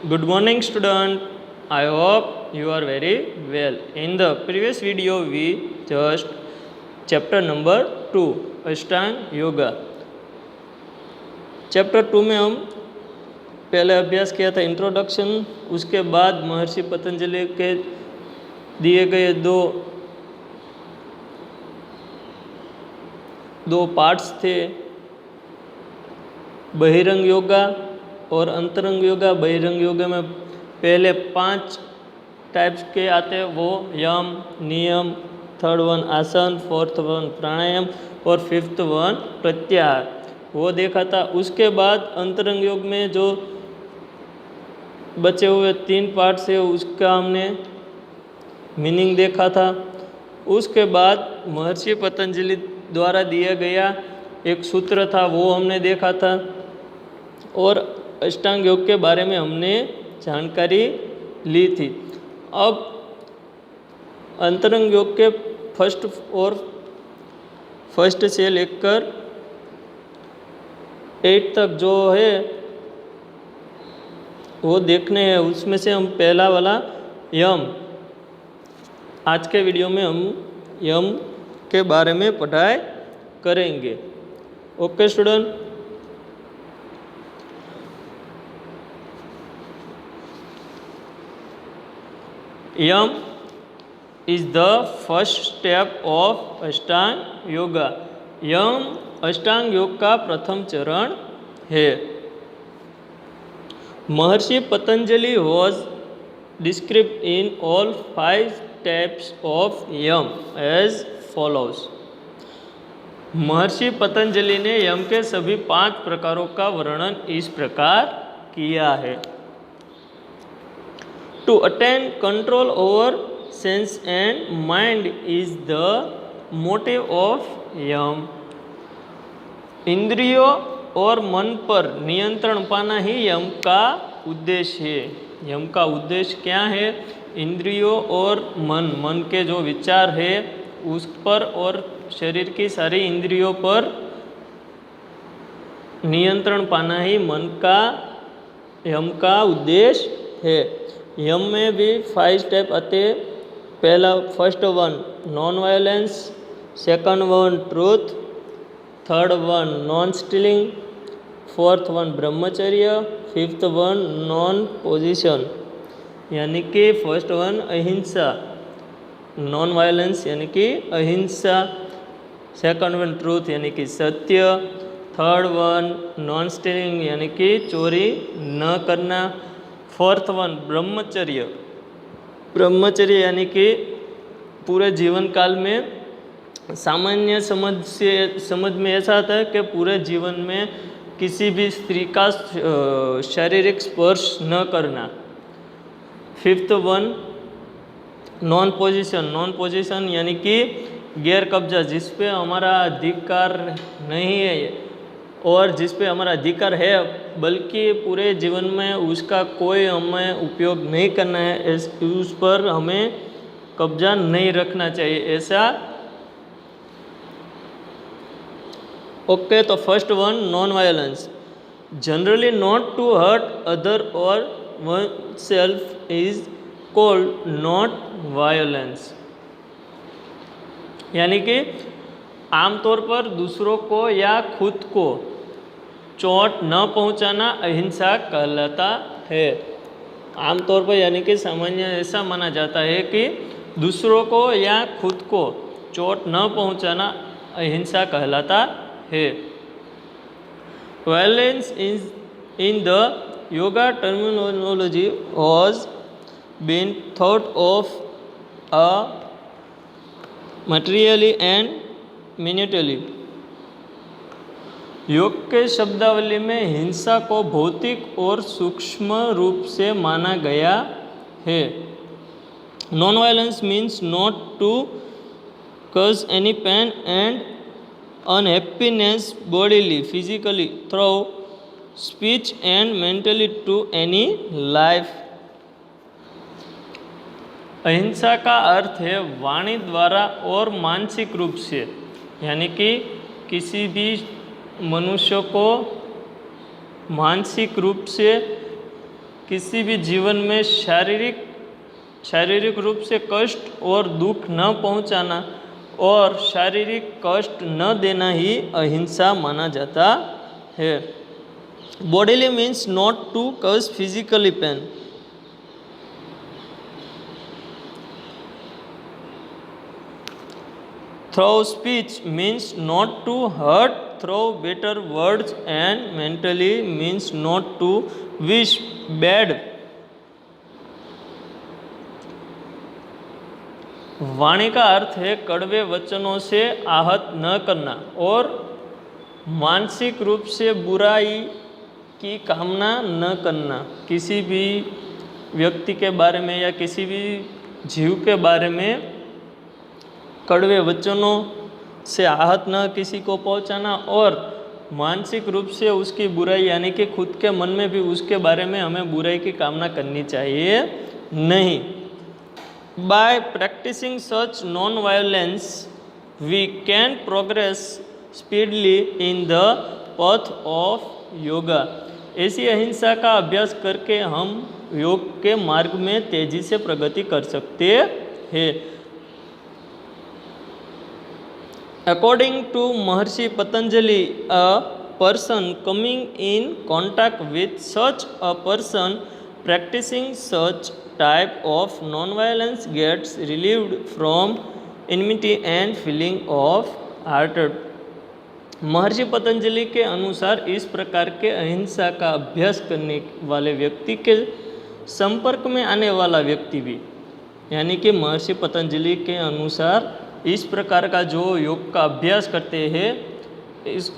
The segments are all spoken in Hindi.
Good morning, student. I hope you are very well. In the previous video, we just chapter number 2 Ashtanga yoga. Chapter 2 में हम पहले अभ्यास किया था इंट्रोडक्शन, उसके बाद महर्षि पतंजलि के दिए गए दो पार्ट्स थे, बहिरंग योगा और अंतरंग योगा। बहिरंग योगा में पहले 5 टाइप्स के आते हैं, वो यम, नियम, थर्ड वन आसन, फोर्थ वन प्राणायाम और फिफ्थ वन प्रत्याहार, वो देखा था। उसके बाद अंतरंग योग में जो बचे हुए 3 पार्ट्स है उसका हमने मीनिंग देखा था। उसके बाद महर्षि पतंजलि द्वारा दिया गया एक सूत्र था, वो हमने देखा था और अष्टांग योग के बारे में हमने जानकारी ली थी। अब अंतरंग योग के फर्स्ट से लेकर 8 तक जो है वो देखने हैं। उसमें से हम पहला वाला यम, आज के वीडियो में हम यम के बारे में पढ़ाई करेंगे। Okay student, yam is the first step of ashtanga yoga. यम अष्टांग योग का प्रथम चरण है। Maharishi Patanjali was described in all 5 steps of yam as follows. Maharishi Patanjali ने यम के सभी 5 प्रकारों का वर्णन इस प्रकार किया है। To attain control over sense and mind is the motive of यम। इंद्रियों और मन पर नियंत्रण पाना ही यम का उद्देश्य है। यम का उद्देश्य क्या है? इंद्रियों और मन के जो विचार है उस पर और शरीर की सारी इंद्रियों पर नियंत्रण पाना ही यम का उद्देश्य है। यम में भी 5 स्टेप आते। पहला first one non violence, second one truth, third one non stealing, fourth one ब्रह्मचर्य, फिफ्थ वन नॉन पोजिशन यानी कि फर्स्ट वन अहिंसा, नॉन वायलेंस यानी कि अहिंसा, सेकंड वन ट्रूथ यानी कि सत्य, थर्ड वन नॉन स्टीलिंग यानी कि चोरी न करना, फोर्थ वन ब्रह्मचर्य यानी कि पूरे जीवन काल में सामान्य समझ में ऐसा आता है कि पूरे जीवन में किसी भी स्त्री का शारीरिक स्पर्श न करना। फिफ्थ वन नॉन पोजीशन यानी कि गैर कब्जा, जिस पे हमारा अधिकार नहीं है और जिस पे हमारा अधिकार है बल्कि पूरे जीवन में उसका कोई हमें उपयोग नहीं करना है, उस पर हमें कब्जा नहीं रखना चाहिए, ऐसा। ओके, तो first one non violence, generally not to hurt other और one self is called not violence. यानी कि आमतौर पर दूसरों को या खुद को चोट न पहुंचाना अहिंसा कहलाता है। आमतौर पर यानी कि सामान्य ऐसा माना जाता है कि दूसरों को या खुद को चोट न पहुंचाना अहिंसा कहलाता है। Violence in the yoga terminology was been thought of materially and minutely। योग के शब्दावली में हिंसा को भौतिक और सूक्ष्म रूप से माना गया है। Non violence means not to cause any pain and unhappiness bodily, physically, through speech and mentally to any life। अहिंसा का अर्थ है वाणी द्वारा और मानसिक रूप से, यानी कि किसी भी मनुष्य को मानसिक रूप से किसी भी जीवन में शारीरिक रूप से कष्ट और दुख न पहुंचाना और शारीरिक कष्ट न देना ही अहिंसा माना जाता है। Bodily means not to cause physically pain. Through speech means not to hurt through better words, and mentally means not to wish bad. वाणी का अर्थ है कड़वे वचनों से आहत न करना और मानसिक रूप से बुराई की कामना न करना। किसी भी व्यक्ति के बारे में या किसी भी जीव के बारे में कड़वे वचनों से आहत न किसी को पहुंचाना और मानसिक रूप से उसकी बुराई यानी कि खुद के मन में भी उसके बारे में हमें बुराई की कामना करनी चाहिए नहीं। By practicing such non violence we can progress speedily in the path of yoga. ऐसी अहिंसा का अभ्यास करके हम योग के मार्ग में तेजी से प्रगति कर सकते हैं। According to Maharshi Patanjali, a person coming in contact with such a person practicing such type of non-violence gets relieved from enmity and feeling of hatred. महर्षि पतंजलि के अनुसार इस प्रकार के अहिंसा का अभ्यास करने वाले व्यक्ति के संपर्क में आने वाला व्यक्ति भी, यानी कि महर्षि पतंजलि के अनुसार इस प्रकार का जो योग का अभ्यास करते हैं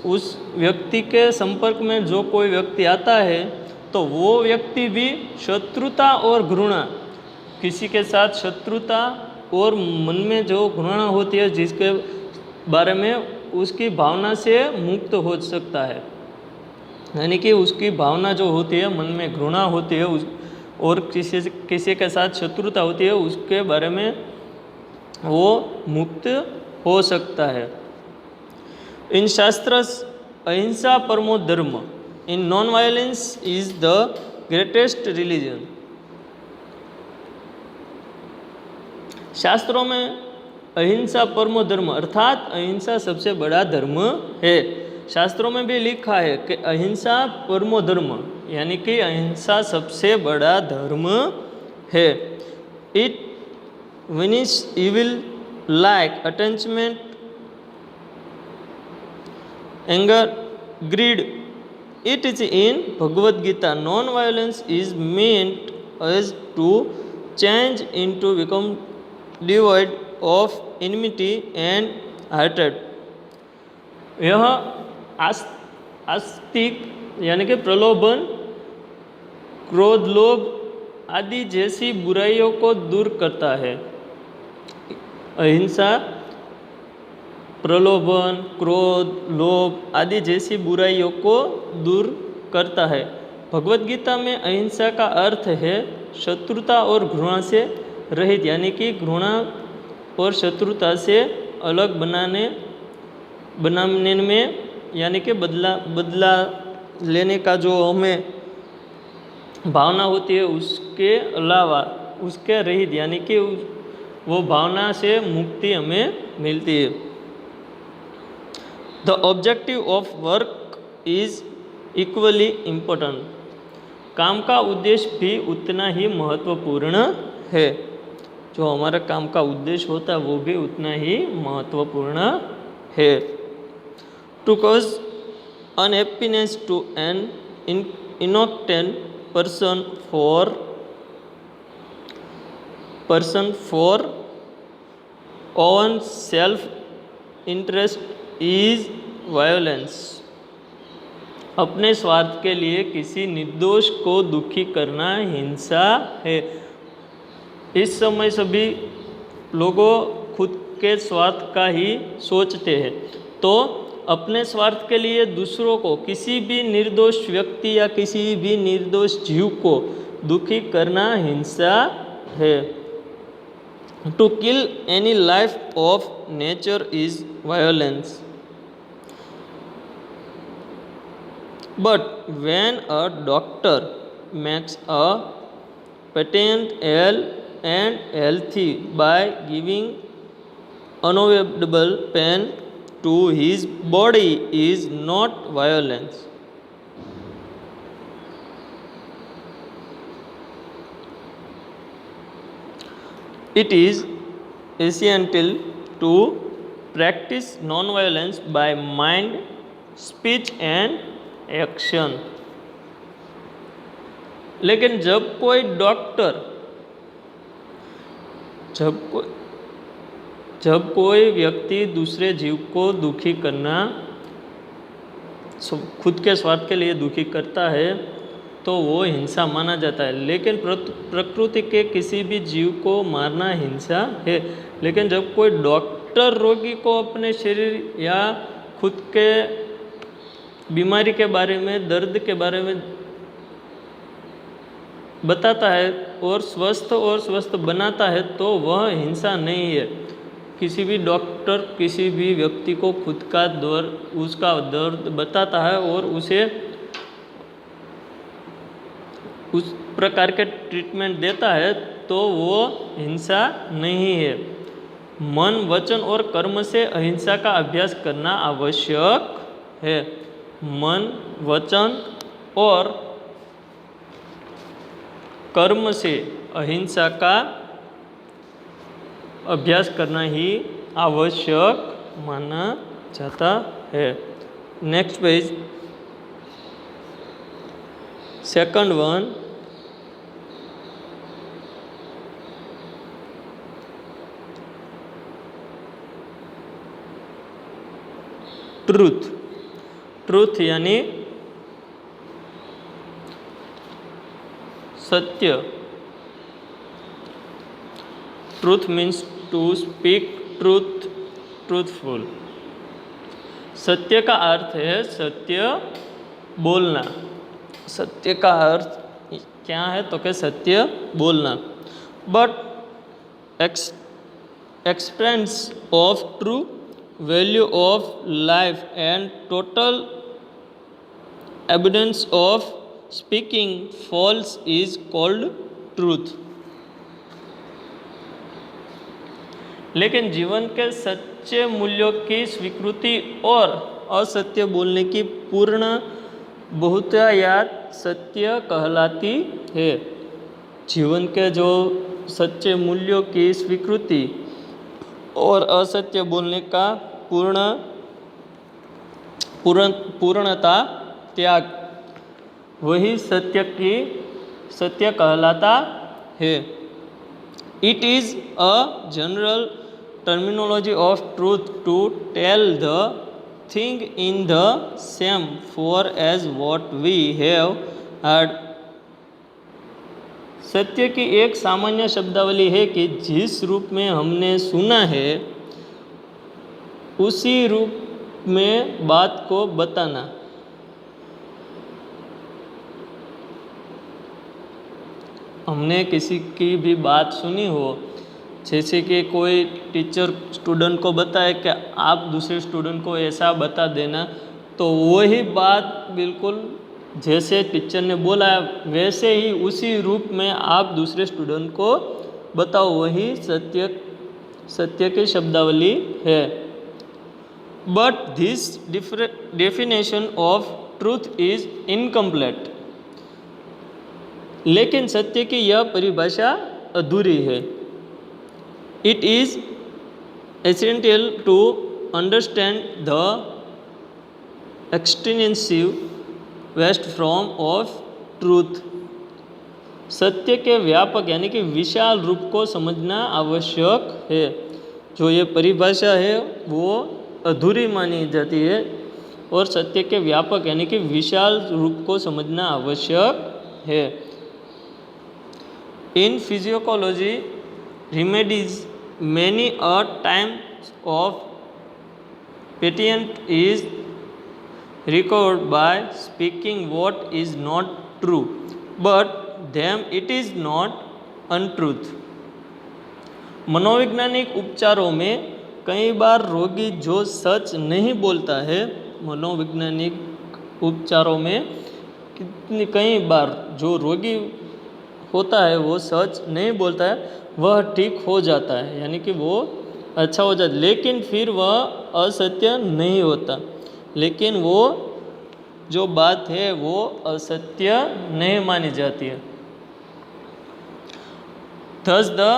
उस व्यक्ति के संपर्क में जो कोई व्यक्ति आता है तो वो व्यक्ति भी शत्रुता और घृणा, किसी के साथ शत्रुता और मन में जो घृणा होती है जिसके बारे में उसकी भावना से मुक्त हो सकता है। यानी कि उसकी भावना जो होती है मन में घृणा होती है और किसी के साथ शत्रुता होती है उसके बारे में वो मुक्त हो सकता है। इन शास्त्र अहिंसा परमो धर्म, in non violence is the greatest religion. शास्त्रों में अहिंसा परमो धर्म अर्थात अहिंसा सबसे बड़ा धर्म है। शास्त्रों में भी लिखा है कि अहिंसा परमो धर्म, यानी कि अहिंसा सबसे बड़ा धर्म है। It vanish evil like attachment, anger, greed. It is in Bhagavad Gita. Non-violence is meant as to change into become devoid of enmity and hatred. यह आस्तिक यानी कि प्रलोभन, क्रोध, लोभ आदि जैसी बुराइयों को दूर करता है। अहिंसा प्रलोभन, क्रोध, लोभ आदि जैसी बुराइयों को दूर करता है। भगवत गीता में अहिंसा का अर्थ है शत्रुता और घृणा से रहित, यानी कि घृणा और शत्रुता से अलग बनाने में, यानी कि बदला लेने का जो हमें भावना होती है उसके अलावा उसके रहित, यानी कि वो भावना से मुक्ति हमें मिलती है। The objective of work is equally important. काम का उद्देश्य भी उतना ही महत्वपूर्ण है। जो हमारा काम का उद्देश्य होता है वो भी उतना ही महत्वपूर्ण है। To cause unhappiness to an innocent person for own self interest is violence। अपने स्वार्थ के लिए किसी निर्दोष को दुखी करना हिंसा है। इस समय सभी लोगों खुद के स्वार्थ का ही सोचते हैं, तो अपने स्वार्थ के लिए दूसरों को, किसी भी निर्दोष व्यक्ति या किसी भी निर्दोष जीव को दुखी करना हिंसा है। To kill any life of nature is violence, but when a doctor makes a patient ill and healthy by giving unavoidable pain to his body is not violence. It is essential to practice non-violence by mind, speech and action. लेकिन जब कोई डॉक्टर जब कोई व्यक्ति दूसरे जीव को दुखी करना खुद के स्वार्थ के लिए दुखी करता है तो वो हिंसा माना जाता है। लेकिन प्रकृति के किसी भी जीव को मारना हिंसा है। लेकिन जब कोई डॉक्टर रोगी को अपने शरीर या खुद के बीमारी के बारे में, दर्द के बारे में बताता है और स्वस्थ बनाता है तो वह हिंसा नहीं है। किसी भी डॉक्टर किसी भी व्यक्ति को खुद का उसका दर्द बताता है और उसे उस प्रकार के ट्रीटमेंट देता है तो वो हिंसा नहीं है। मन, वचन और कर्म से अहिंसा का अभ्यास करना आवश्यक है। मन, वचन और कर्म से अहिंसा का अभ्यास करना ही आवश्यक माना जाता है। Next page, second one, truth यानी सत्य। Truth means to speak truthful. सत्य का अर्थ है सत्य बोलना। सत्य का अर्थ क्या है तो क्या सत्य बोलना। But expense of true value of life and total evidence of speaking false is called truth. लेकिन जीवन के सच्चे मूल्यों की स्वीकृति और असत्य बोलने की पूर्ण बहुतायत सत्य कहलाती है। जीवन के जो सच्चे मूल्यों की स्वीकृति और असत्य बोलने का पूर्णता त्याग वही सत्य कहलाता है। It is a general terminology of truth to tell the thing in the same for as what we have heard। सत्य की एक सामान्य शब्दावली है कि जिस रूप में हमने सुना है उसी रूप में बात को बताना। हमने किसी की भी बात सुनी हो, जैसे कि कोई टीचर स्टूडेंट को बताए कि आप दूसरे स्टूडेंट को ऐसा बता देना, तो वही बात बिल्कुल जैसे टीचर ने बोला वैसे ही उसी रूप में आप दूसरे स्टूडेंट को बताओ, वही सत्य की शब्दावली है। But this definition of truth is incomplete. लेकिन सत्य की यह परिभाषा अधूरी है। It is essential to understand the extensive vast form of truth। सत्य के व्यापक यानी कि विशाल रूप को समझना आवश्यक है। जो ये परिभाषा है वो अधूरी मानी जाती है और सत्य के व्यापक यानी कि विशाल रूप को समझना आवश्यक है। In physiology remedies many a times of patient is recovered by speaking what is not true, but them it is not untruth। मनोवैज्ञानिक उपचारों में कई बार रोगी जो सच नहीं बोलता है, मनोवैज्ञानिक उपचारों में कई बार जो रोगी होता है वो सच नहीं बोलता है, वह ठीक हो जाता है, यानी कि वो अच्छा हो जाता है, लेकिन फिर वह असत्य नहीं होता, लेकिन वो जो बात है वो असत्य नहीं मानी जाती है। Thus the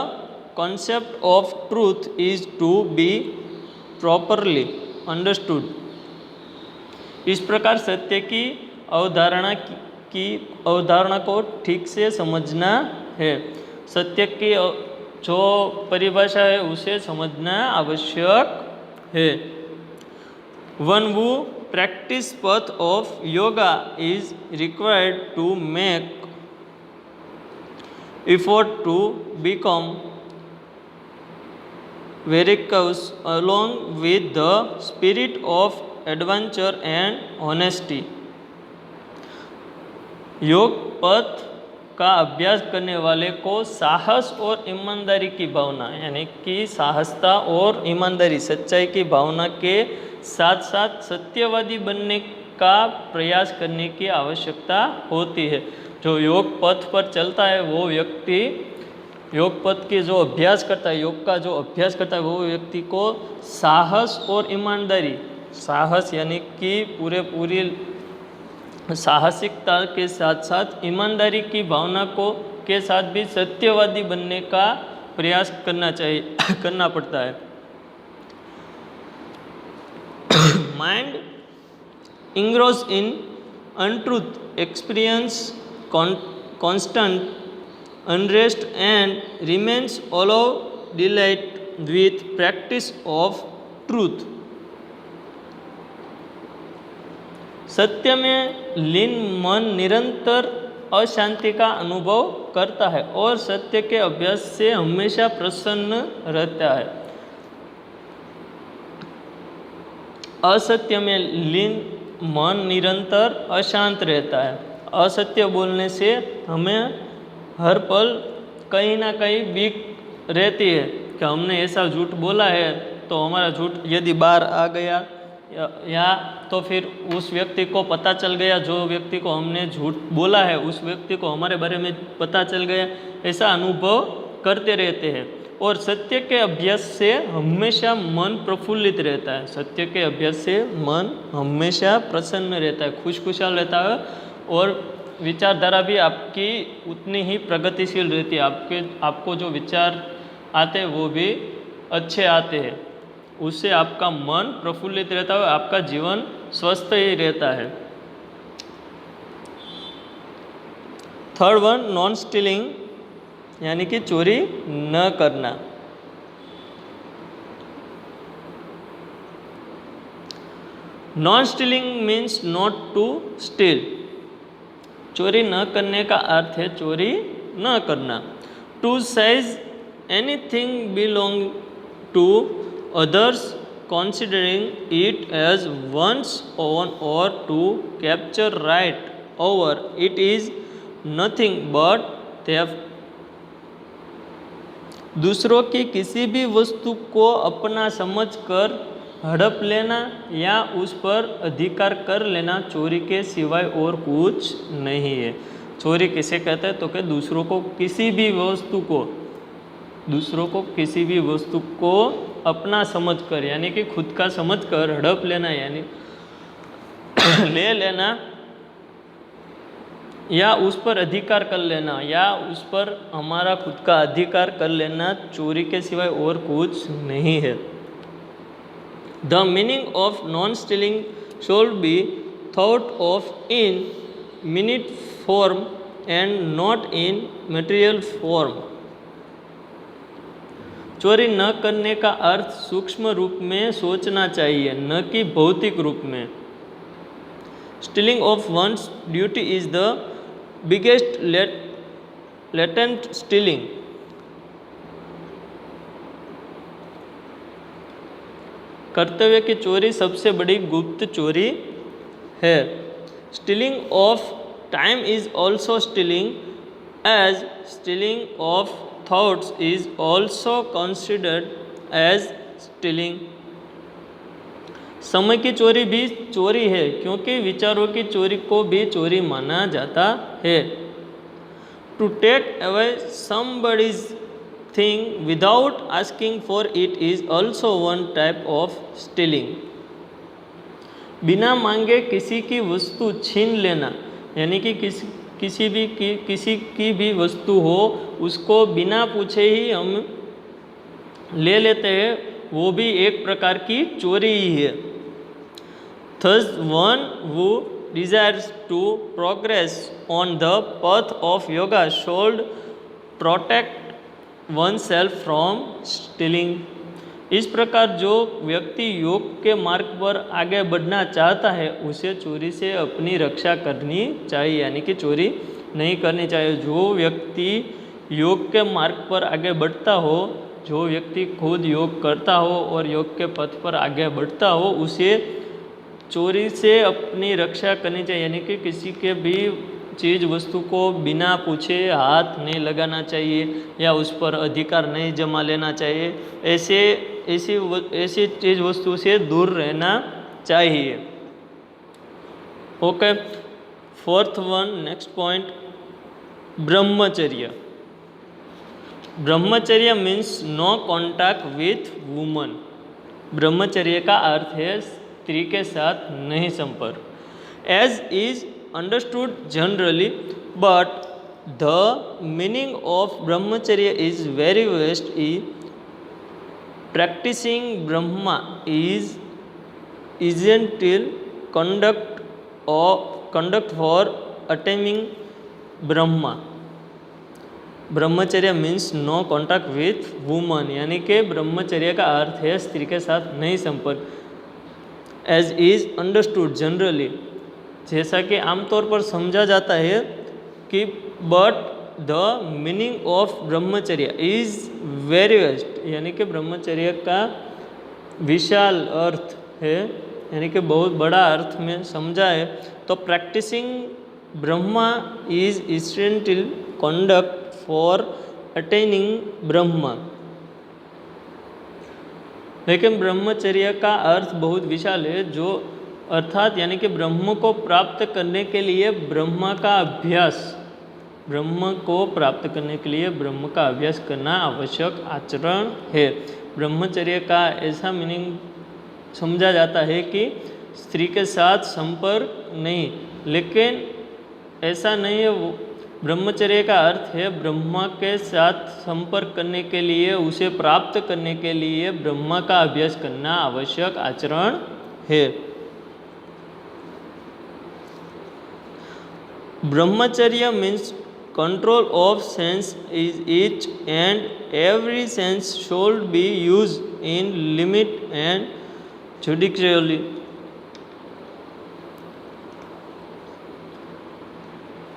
concept of truth is to be properly understood। इस प्रकार सत्य की अवधारणा को ठीक से समझना है। सत्य की जो परिभाषा है उसे समझना आवश्यक है। One who practice path of yoga is required to make effort to become virtuous along with the spirit of adventure and honesty। योग पथ का अभ्यास करने वाले को साहस और ईमानदारी की भावना, यानी कि साहसता और ईमानदारी, सच्चाई की भावना के साथ साथ सत्यवादी बनने का प्रयास करने की आवश्यकता होती है। जो योग पथ पर चलता है वो व्यक्ति, योग पथ के जो अभ्यास करता है, योग का जो अभ्यास करता है, वो व्यक्ति को साहस और ईमानदारी, साहस यानी कि पूरी साहसिकता के साथ साथ ईमानदारी की भावना को के साथ भी सत्यवादी बनने का प्रयास करना चाहिए, करना पड़ता है। Mind engross in untruth, experience constant unrest and remains allow delight with practice of truth। सत्य में लीन मन निरंतर अशांति का अनुभव करता है और सत्य के अभ्यास से हमेशा प्रसन्न रहता है। असत्य में लीन मन निरंतर अशांत रहता है। असत्य बोलने से हमें हर पल कहीं ना कहीं बीक रहती है कि हमने ऐसा झूठ बोला है तो हमारा झूठ यदि बाहर आ गया या तो फिर उस व्यक्ति को पता चल गया, जो व्यक्ति को हमने झूठ बोला है उस व्यक्ति को हमारे बारे में पता चल गया, ऐसा अनुभव करते रहते हैं। और सत्य के अभ्यास से हमेशा मन प्रफुल्लित रहता है। सत्य के अभ्यास से मन हमेशा प्रसन्न रहता है, खुशखुशाल रहता है और विचारधारा भी आपकी उतनी ही प्रगतिशील रहती है। आपको जो विचार आते हैं वो भी अच्छे आते हैं, उससे आपका मन प्रफुल्लित रहता है, आपका जीवन स्वस्थ ही रहता है। थर्ड वन, नॉन स्टीलिंग, यानी कि चोरी न करना। Non stealing means not to steal. चोरी न करने का अर्थ है चोरी न करना। To seize anything belong to others considering it as one's own or to capture right over it is nothing but theft। दूसरों की किसी भी वस्तु को अपना समझकर हड़प लेना या उस पर अधिकार कर लेना चोरी के सिवाय और कुछ नहीं है। चोरी किसे कहते हैं तो कि दूसरों को किसी भी वस्तु को अपना समझकर, यानी कि खुद का समझकर हड़प लेना, यानी ले लेना या उस पर अधिकार कर लेना या उस पर हमारा खुद का अधिकार कर लेना चोरी के सिवाय और कुछ नहीं है। The meaning of non stealing should be thought of in minute form and not in material form। चोरी न करने का अर्थ सूक्ष्म रूप में सोचना चाहिए, न कि भौतिक रूप में। Stealing of one's duty is the biggest latent stealing. कर्तव्य की चोरी सबसे बड़ी गुप्त चोरी है। Stealing of time is also stealing, as stealing of thoughts is also considered as stealing। समय की चोरी भी चोरी है क्योंकि विचारों की चोरी को भी चोरी माना जाता है। To take away somebody's thing without asking for it is also one type of stealing. बिना मांगे किसी की वस्तु छीन लेना, यानी कि किसी की भी वस्तु हो उसको बिना पूछे ही हम ले लेते हैं, वो भी एक प्रकार की चोरी ही है. Thus one who desires to progress on the path of yoga should protect oneself from stealing. इस प्रकार जो व्यक्ति योग के मार्ग पर आगे बढ़ना चाहता है उसे चोरी से अपनी रक्षा करनी चाहिए, यानी कि चोरी नहीं करनी चाहिए. जो व्यक्ति योग के मार्ग पर आगे बढ़ता हो, जो व्यक्ति खुद योग करता हो और योग के पथ पर आगे बढ़ता हो, उसे चोरी से अपनी रक्षा करनी चाहिए, यानी कि किसी के भी चीज़ वस्तु को बिना पूछे हाथ नहीं लगाना चाहिए या उस पर अधिकार नहीं जमा लेना चाहिए. ऐसी चीज़ वस्तु से दूर रहना चाहिए. Okay, fourth one, next point, Brahmacharya. Brahmacharya means no contact with woman. Brahmacharya का अर्थ है स्त्री के साथ नहीं संपर्क. As is understood generally, but the meaning of Brahmacharya is very vast. Practicing Brahma is essential conduct for attaining Brahma. Brahmacharya means no contact with woman, यानी कि ब्रह्मचर्य का अर्थ है स्त्री के साथ नहीं संपर्क. एज इज अंडरस्टूड जनरली, जैसा कि आमतौर पर समझा जाता है कि, but the meaning of Brahmacharya is very waste, यानी कि ब्रह्मचर्य का विशाल अर्थ है, यानी कि बहुत बड़ा अर्थ में समझा है. तो practicing Brahma is essential conduct for attaining Brahma. लेकिन ब्रह्मचर्य का अर्थ बहुत विशाल है, जो अर्थात यानी कि ब्रह्म को प्राप्त करने के लिए ब्रह्मा का अभ्यास, ब्रह्म को प्राप्त करने के लिए ब्रह्म का अभ्यास करना आवश्यक आचरण है. ब्रह्मचर्य का ऐसा मीनिंग समझा जाता है कि स्त्री के साथ संपर्क नहीं, लेकिन ऐसा नहीं है. वो ब्रह्मचर्य का अर्थ है ब्रह्मा के साथ संपर्क करने के लिए, उसे प्राप्त करने के लिए ब्रह्मा का अभ्यास करना आवश्यक आचरण है. ब्रह्मचर्य means control of sense is each and every sense should be used in limit and judiciously.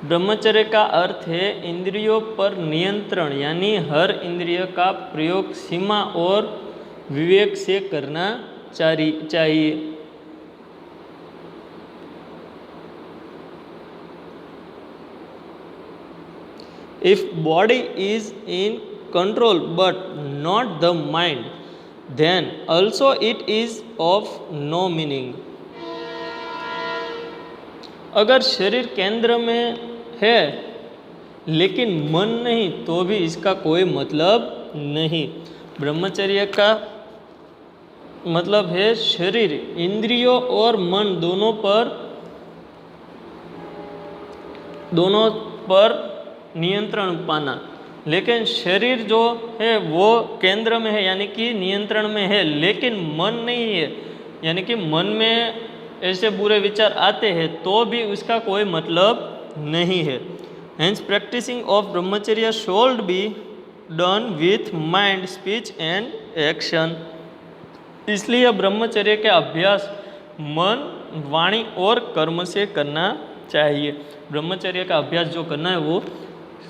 ब्रह्मचर्य का अर्थ है इंद्रियों पर नियंत्रण, यानी हर इंद्रिय का प्रयोग सीमा और विवेक से करना चाहिए. If body is in control but not the mind, then also it is of no meaning. अगर शरीर केंद्र में है लेकिन मन नहीं, तो भी इसका कोई मतलब नहीं. ब्रह्मचर्य का मतलब है शरीर, इंद्रियों और मन दोनों पर नियंत्रण पाना. लेकिन शरीर जो है वो केंद्र में है, यानी कि नियंत्रण में है, लेकिन मन नहीं है, यानी कि मन में ऐसे बुरे विचार आते हैं तो भी उसका कोई मतलब नहीं है. हेंस प्रैक्टिसिंग ऑफ ब्रह्मचर्य should be done with mind, speech and action. इसलिए ब्रह्मचर्य के अभ्यास मन, वाणी और कर्म से करना चाहिए. ब्रह्मचर्य का अभ्यास जो करना है वो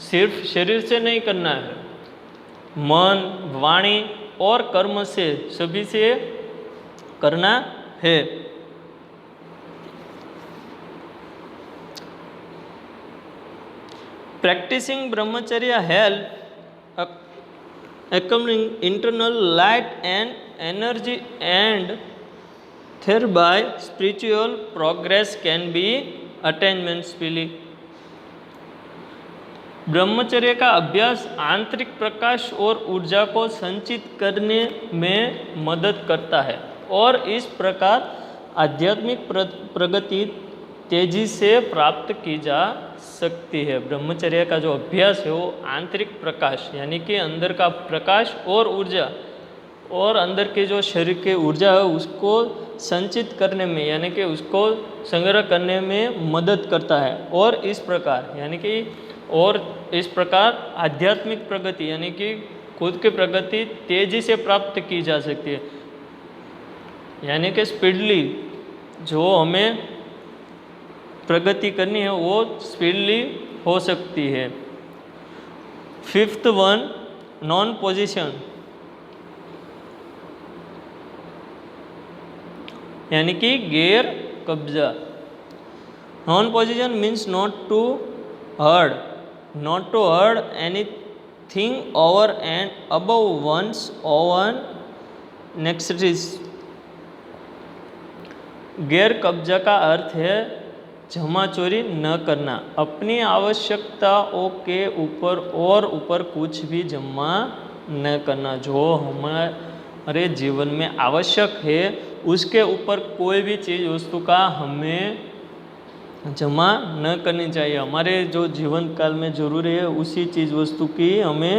सिर्फ शरीर से नहीं करना है, मन, वाणी और कर्म से, सभी से करना है. प्रैक्टिसिंग ब्रह्मचर्य help accumulating internal light and energy, and thereby spiritual progress can be attained. ब्रह्मचर्य का अभ्यास आंतरिक प्रकाश और ऊर्जा को संचित करने में मदद करता है और इस प्रकार आध्यात्मिक प्रगति तेजी से प्राप्त की जा सकती है। ब्रह्मचर्य का जो अभ्यास है वो आंतरिक प्रकाश यानी कि अंदर का प्रकाश और ऊर्जा और अंदर के जो शरीर की ऊर्जा है उसको संचित करने में यानी कि उसको संग्रह करने में मदद करता है और इस प्रकार यानी कि और इस प्रकार आध्यात्मिक प्रगति यानी कि खुद की प्रगति तेजी से प्राप्त की जा सकती है यानी कि स्पीडली जो हमें प्रगति करनी है वो स्पीडली हो सकती है। 5th वन, नॉन पोजीशन यानी कि गैर कब्जा। Non possession means not to hoard anything over and above one's own needs. गैर कब्जा का अर्थ है जमा चोरी न करना, अपनी आवश्यकताओं के ऊपर कुछ भी जमा न करना। जो हमारे जीवन में आवश्यक है उसके ऊपर कोई भी चीज़ वस्तु का हमें जमा न करनी चाहिए। हमारे जो जीवन काल में जरूरी है उसी चीज़ वस्तु की हमें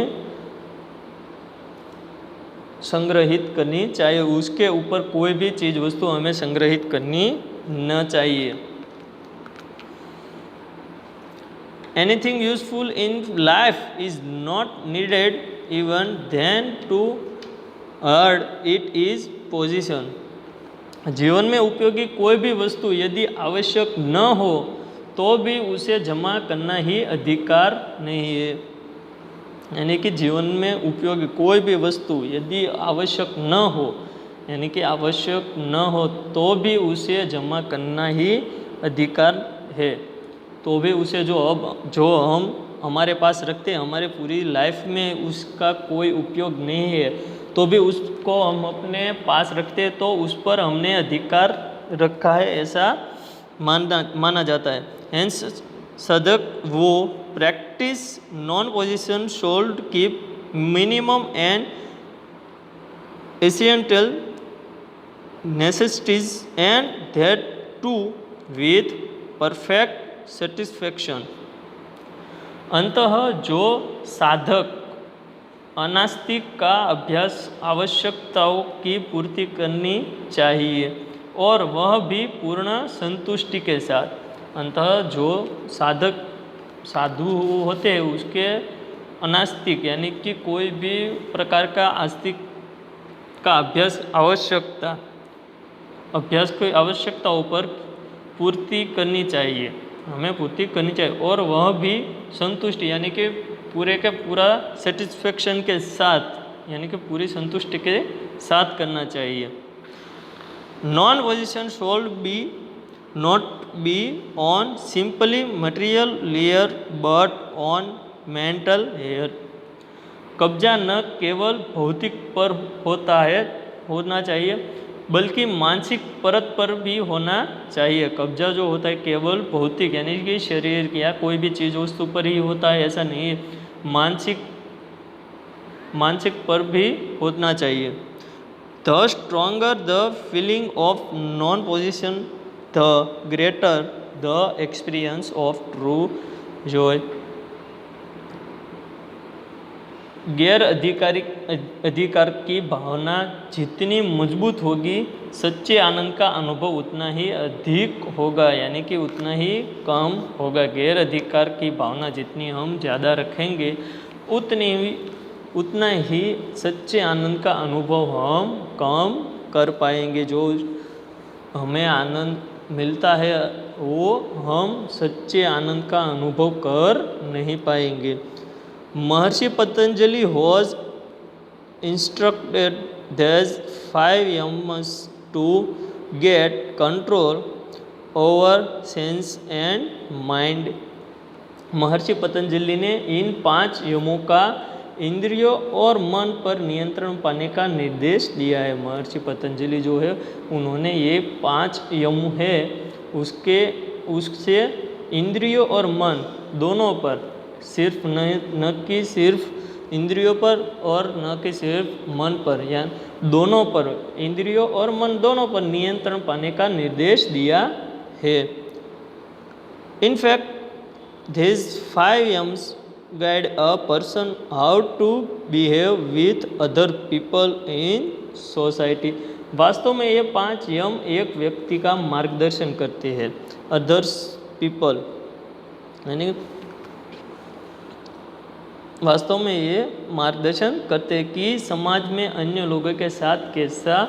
संग्रहित करनी चाहिए, उसके ऊपर कोई भी चीज़ वस्तु हमें संग्रहित करनी न चाहिए। Anything useful in life is not needed even then to earn it is position. जीवन में उपयोगी कोई भी वस्तु यदि आवश्यक न हो तो भी उसे जमा करना ही अधिकार नहीं है। यानी कि जीवन में उपयोगी कोई भी वस्तु यदि आवश्यक न हो यानी कि आवश्यक न हो तो भी उसे जमा करना ही अधिकार है। तो भी उसे जो हम हमारे पास रखते हैं हमारे पूरी लाइफ में उसका कोई उपयोग नहीं है तो भी उसको हम अपने पास रखते हैं तो उस पर हमने अधिकार रखा है ऐसा माना जाता है। हेंस साधक वो practice non position should keep minimum and essential necessities and that too with perfect satisfaction। अंततः जो साधक अनास्तिक का अभ्यास आवश्यकताओं की पूर्ति करनी चाहिए और वह भी पूर्ण संतुष्टि के साथ। अंततः जो साधु होते हैं उसके अनास्तिक यानी कि कोई भी प्रकार का आस्तिक का अभ्यास की आवश्यकताओं पर पूर्ति करनी चाहिए, हमें पूर्ति करनी चाहिए और वह भी संतुष्टि यानी कि पूरे का पूरा सेटिस्फेक्शन के साथ यानी कि पूरी संतुष्टि के साथ करना चाहिए। Non position should be not be on simply material layer but on mental layer। कब्जा न केवल भौतिक पर होना चाहिए बल्कि मानसिक परत पर भी होना चाहिए। कब्जा जो होता है केवल भौतिक यानी कि शरीर या कोई भी चीज़ वस्तु पर ही होता है ऐसा नहीं है, मानसिक पर भी होना चाहिए। The stronger the feeling of non-possession, the greater the experience of true joy। गैर अधिकार की भावना जितनी मजबूत होगी सच्चे आनंद का अनुभव उतना ही अधिक होगा यानी कि उतना ही कम होगा। गैर अधिकार की भावना जितनी हम ज़्यादा रखेंगे उतना ही सच्चे आनंद का अनुभव हम कम कर पाएंगे। जो हमें आनंद मिलता है वो हम सच्चे आनंद का अनुभव कर नहीं पाएंगे। महर्षि Patanjali was instructed these 5 yams to get control over sense and mind। महर्षि पतंजलि ने इन 5 यमों का इंद्रियों और मन पर नियंत्रण पाने का निर्देश दिया है। महर्षि पतंजलि जो है उन्होंने ये 5 यम है उससे इंद्रियों और मन दोनों पर सिर्फ न कि सिर्फ इंद्रियों पर और न कि सिर्फ मन पर, या दोनों पर, इंद्रियों और मन दोनों पर नियंत्रण पाने का निर्देश दिया है। In fact these 5 M's guide a person how to behave with other people in society। वास्तव में ये 5 यम एक व्यक्ति का मार्गदर्शन करते हैं, अदर्स पीपल, यानी वास्तव में ये मार्गदर्शन करते हैं कि समाज में अन्य लोगों के साथ कैसा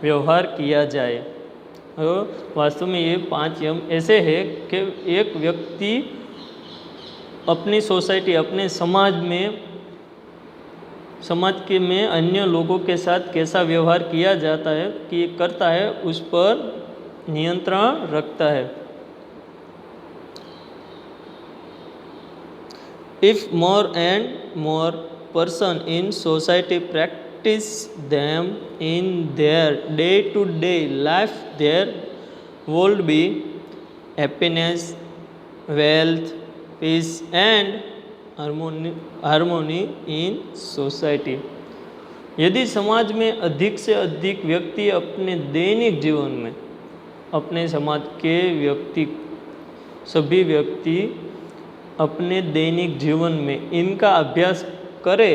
व्यवहार किया जाए। और वास्तव में ये 5 यम ऐसे हैं कि एक व्यक्ति अपनी सोसाइटी, अपने समाज में, समाज के में अन्य लोगों के साथ कैसा व्यवहार किया जाता है, कि करता है, उस पर नियंत्रण रखता है। If more and more person in society practice them in their day-to-day life, there would be happiness, wealth, peace and harmony in society। यदि समाज में अधिक से अधिक व्यक्ति अपने दैनिक जीवन में, अपने समाज के व्यक्ति, सभी व्यक्ति अपने दैनिक जीवन में इनका अभ्यास करे,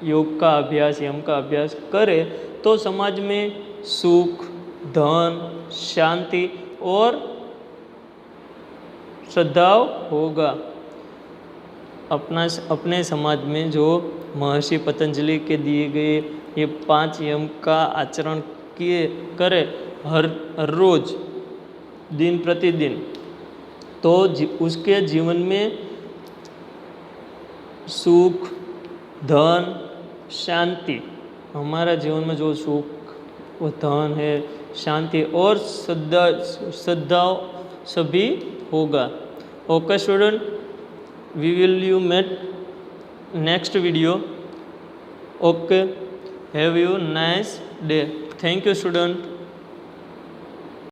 योग का अभ्यास, यम का अभ्यास करे, तो समाज में सुख, धन, शांति और सद्भाव होगा। अपने समाज में जो महर्षि पतंजलि के दिए गए ये 5 यम का आचरण करे हर रोज, दिन प्रतिदिन, तो उसके जीवन में सुख, धन, शांति, हमारा जीवन में जो सुख, वो धन है, शांति और सद्भाव सभी होगा। Okay student, we will you met next video. Okay, have you nice day. Thank you student.